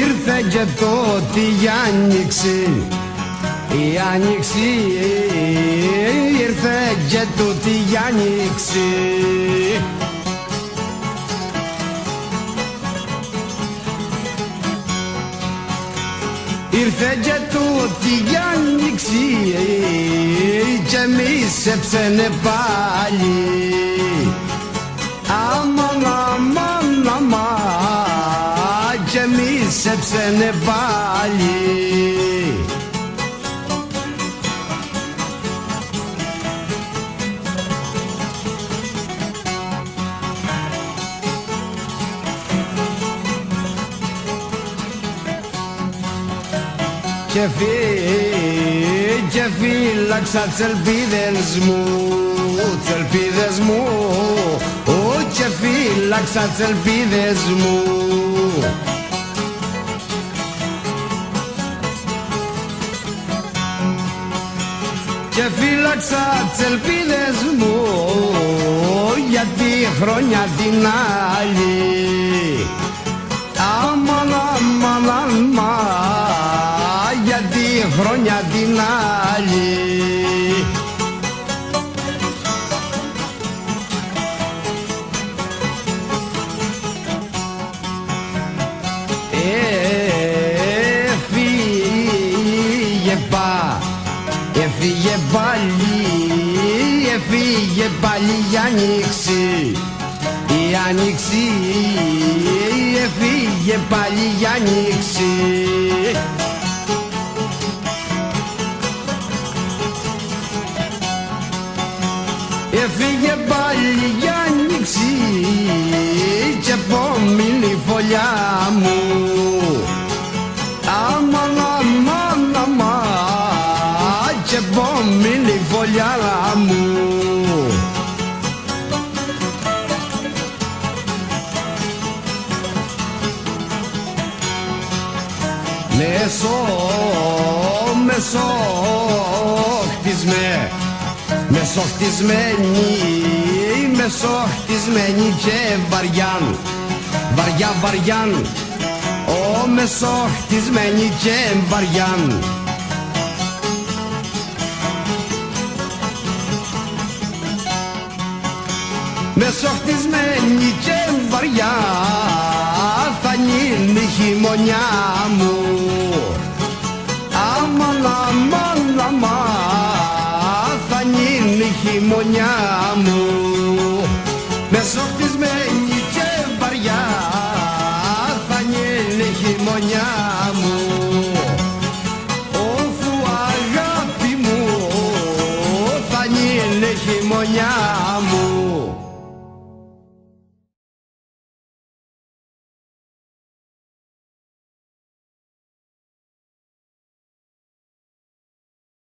Ήρθε και τότε η άνοιξη, η άνοιξη, ήρθε και τότε η άνοιξη. Ήρθε και τούτη η άνοιξη και μίσεψενε πάλι. Αμάν, αμάν, αμάν και μίσεψενε πάλι. Και φύλαξα τις ελπίδες μου, τις ελπίδες μου, και φύλαξα τις ελπίδες μου. Και φύλαξα τις ελπίδες μου για τη χρονιά την άλλη. Αμάν, αμάν, αμάν, για τη χρονιά την άλλη. Έφυγε πάλι, έφυγε πάλι η άνοιξη, η άνοιξη, έφυγε πάλι η άνοιξη. Έφυγε πάλι η άνοιξη και απόμεινε η φωλιά μου. Αμάν, αμάν, αμάν και απόμεινε η φωλιά μου. Μεσοχτισμένη και βαριάν, βαριά βαριάν, μεσοχτισμένη και βαριάν. Μεσοχτισμένη και βαριά θα γίνει η χειμωνιά μου. Αμάν, αμάν, αμάν, θα γίνει η χειμωνιά μου. Μεσοχτισμένη και βαριά θα γίνει η χειμωνιά μου. Όφου αγάπη μου θα γίνει η χειμωνιά